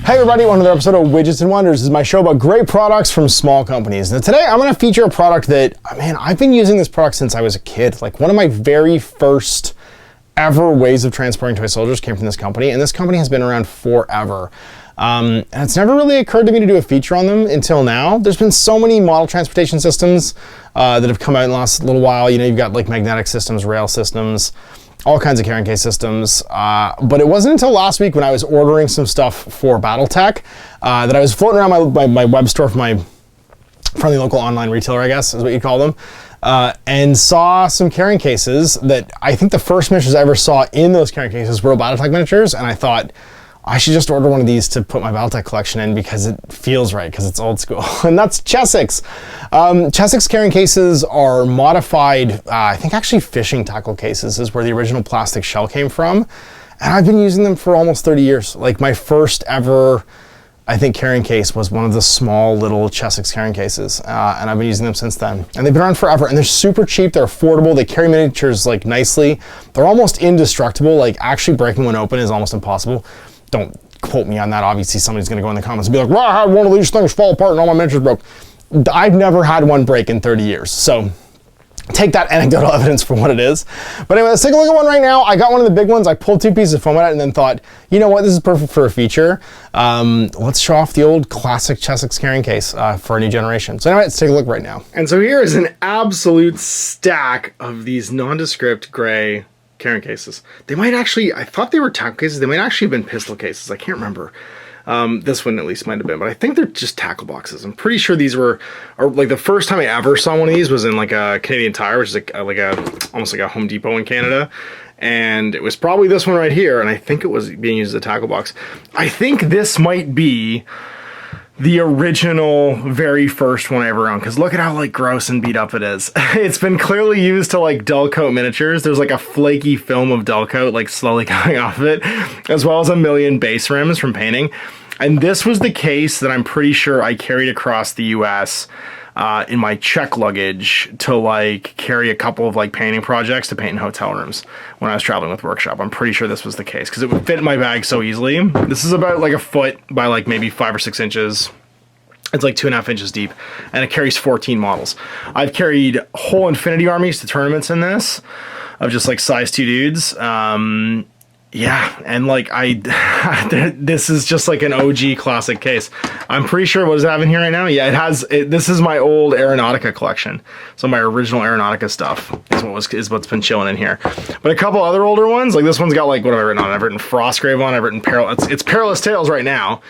Hey everybody, another episode of Widgets and Wonders. This is my show about great products from small companies. Now today I'm going to feature a product that, man, I've been using this product since I was a kid. Like one of my very first ever ways of transporting toy soldiers came from this company, and this company has been around forever. And it's never really occurred to me to do a feature on them until now. There's been so many model transportation systems that have come out in the last little while. You know, you've got like magnetic systems, rail systems, all kinds of carrying case systems. But it wasn't until last week when I was ordering some stuff for BattleTech that I was floating around my web store for my friendly local online retailer, I guess is what you call them, and saw some carrying cases that I think the first miniatures I ever saw in those carrying cases were BattleTech miniatures, and I thought, I should just order one of these to put my BattleTech collection in because it feels right, because it's old school. And that's Chessex. Chessex carrying cases are modified, I think actually fishing tackle cases is where the original plastic shell came from. And I've been using them for almost 30 years. Like my first ever, I think, carrying case was one of the small little Chessex carrying cases. And I've been using them since then. And they've been around forever, and they're super cheap, they're affordable, they carry miniatures like nicely. They're almost indestructible, like actually breaking one open is almost impossible. Don't quote me on that. Obviously, somebody's going to go in the comments and be like, well, I had one of these things fall apart and all my miniatures broke. I've never had one break in 30 years. So take that anecdotal evidence for what it is. But anyway, let's take a look at one right now. I got one of the big ones. I pulled two pieces of foam out and then thought, you know what, this is perfect for a feature. Let's show off the old classic Chessex carrying case for a new generation. So anyway, let's take a look right now. And so here is an absolute stack of these nondescript gray carrying cases. They might actually, I thought they were tackle cases. They might actually have been pistol cases. I can't remember. This one at least might have been, but I think they're just tackle boxes. I'm pretty sure these were, or like the first time I ever saw one of these was in like a Canadian Tire, which is like almost like a Home Depot in Canada. And it was probably this one right here. And I think it was being used as a tackle box. I think this might be the original very first one I ever owned, because look at how like gross and beat up it is. It's been clearly used to like dull coat miniatures. There's like a flaky film of dull coat like slowly coming off of it, as well as a million base rims from painting. And this was the case that I'm pretty sure I carried across the US in my check luggage to like carry a couple of like painting projects to paint in hotel rooms when I was traveling with Workshop. I'm pretty sure this was the case because it would fit in my bag so easily. This is about like a foot by like maybe 5 or 6 inches. It's like 2.5 inches deep, and it carries 14 models. I've carried whole Infinity armies to tournaments in this of just like size 2 dudes. Yeah, and like this is just like an OG classic case. I'm pretty sure what does it have in here right now? Yeah, it has. This is my old Aeronautica collection. So my original Aeronautica stuff is what's been chilling in here. But a couple other older ones, like this one's got like, what have I written on? I've written Frostgrave on. I've written it's Perilous Tales right now,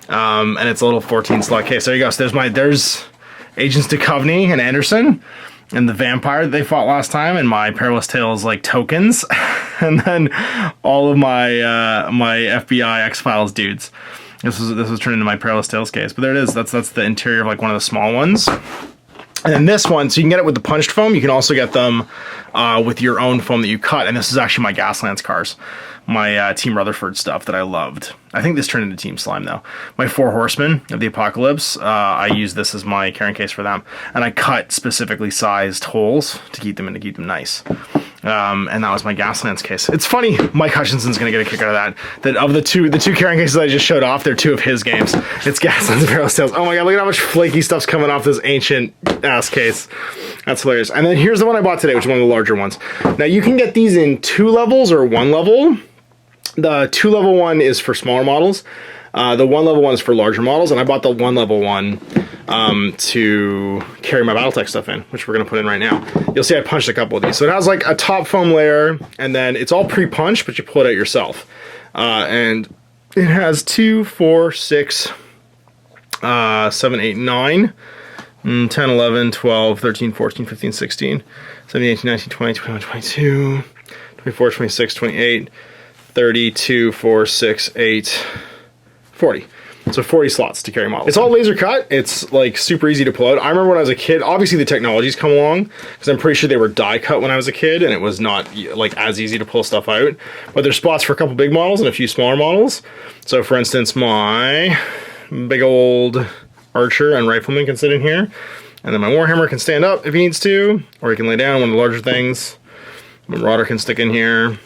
and it's a little 14 slot case. There you go. So there's Agents Duchovny and Anderson, and the vampire that they fought last time, and my Perilous Tales like tokens, and then all of my my FBI X-Files dudes. This was turned into my Perilous Tales case, but there it is. That's the interior of like one of the small ones. And then this one, so you can get it with the punched foam. You can also get them with your own foam that you cut. And this is actually my Gaslands cars, my Team Rutherford stuff that I loved. I think this turned into Team Slime though. My 4 Horsemen of the Apocalypse, I use this as my carrying case for them. And I cut specifically sized holes to keep them nice. And that was my Gaslands case. It's funny, Mike Hutchinson's gonna get a kick out of that of the two carrying cases I just showed off, they're 2 of his games. It's Gaslands and Perilous Tales. Oh my god, look at how much flaky stuff's coming off this ancient ass case. That's hilarious. And then here's the one I bought today, which is one of the larger ones. Now you can get these in 2 levels or 1 level. The 2 level one is for smaller models. The 1 level one is for larger models, and I bought the 1 level one to carry my BattleTech stuff in, which we're gonna put in right now. You'll see I punched a couple of these. So it has like a top foam layer, and then it's all pre-punched, but you pull it out yourself. And it has 2, 4, 6, 7, 8, 9, 10, 11, 12, 13, 14, 15, 16, 17, 18, 19, 20, 21, 22, 24, 26, 28, 32, 4, 6, 8, 40. So 40 slots to carry models. It's all laser cut. It's like super easy to pull out. I remember when I was a kid, obviously the technology's come along, because I'm pretty sure they were die cut when I was a kid, and it was not like as easy to pull stuff out. But there's spots for a couple big models and a few smaller models. So for instance, my big old archer and rifleman can sit in here, and then my Warhammer can stand up if he needs to, or he can lay down, one of the larger things. My Marauder can stick in here.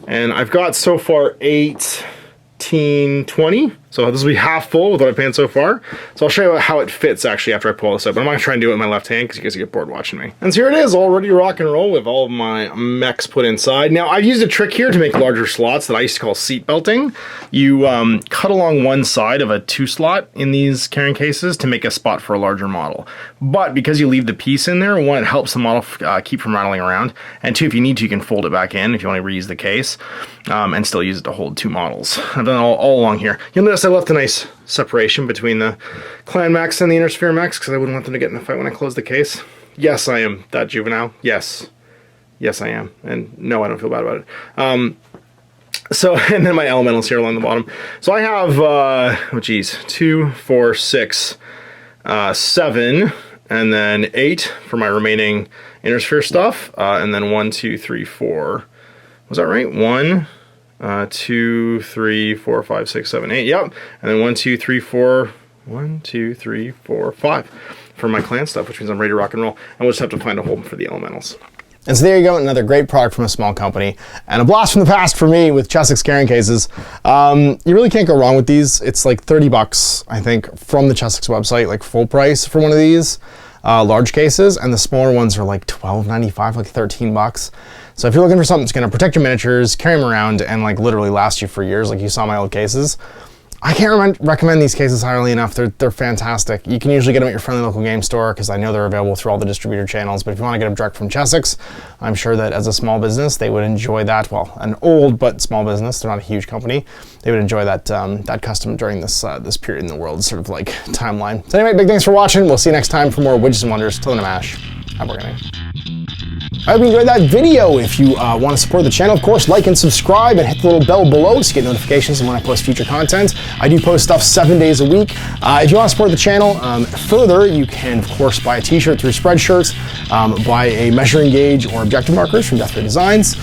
And I've got so far 18, 20 So this will be half full with what I've painted so far. So I'll show you how it fits actually after I pull this up. But I'm not gonna try and do it with my left hand because you guys get bored watching me. And so here it is, all ready to rock and roll with all of my mechs put inside. Now I've used a trick here to make larger slots that I used to call seat belting. You cut along one side of a 2-slot in these carrying cases to make a spot for a larger model. But because you leave the piece in there, one, it helps the model keep from rattling around. And two, if you need to, you can fold it back in if you want to reuse the case and still use it to hold 2 models. I've done it all along here. You'll notice I left a nice separation between the clan mechs and the inner sphere mechs because I wouldn't want them to get in a fight when I close the case. Yes, I am that juvenile. Yes. Yes, I am. And no, I don't feel bad about it. So, and then my elementals here along the bottom. So I have, 2, 4, 6, 7, and then 8 for my remaining inner sphere stuff. And then 1, 2, 3, 4. Was that right? 1, 2, 3, 4, 5, 6, 7, 8. Yep. And then 1, 2, 3, 4. 1, 2, 3, 4, 5 for my clan stuff, which means I'm ready to rock and roll. And we'll just have to find a home for the elementals. And so there you go, another great product from a small company, and a blast from the past for me with Chessex carrying cases. You really can't go wrong with these. It's like 30 bucks, I think, from the Chessex website, like full price for one of these large cases, and the smaller ones are like $12.95, like 13 bucks. So if you're looking for something that's gonna protect your miniatures, carry them around, and like literally last you for years, like you saw my old cases, I can't recommend these cases highly enough. They're fantastic. You can usually get them at your friendly local game store because I know they're available through all the distributor channels. But if you want to get them direct from Chessex, I'm sure that as a small business, they would enjoy that. Well, an old but small business, they're not a huge company. They would enjoy that that custom during this this period in the world sort of like timeline. So anyway, big thanks for watching. We'll see you next time for more Widgets and Wonders. Till then, Ash. Happy organic. I hope you enjoyed that video. If you want to support the channel, of course, like and subscribe and hit the little bell below to get notifications when I post future content. I do post stuff 7 days a week. If you want to support the channel further, you can, of course, buy a t-shirt through Spreadshirts, buy a measuring gauge or objective markers from Death Ray Designs,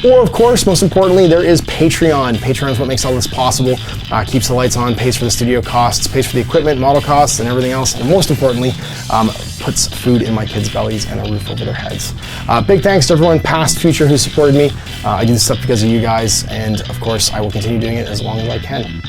or, of course, most importantly, there is Patreon. Patreon is what makes all this possible, keeps the lights on, pays for the studio costs, pays for the equipment, model costs, and everything else, and most importantly, puts food in my kids' bellies and a roof over their heads. Big thanks to everyone, past, future, who supported me. I do this stuff because of you guys, and of course, I will continue doing it as long as I can.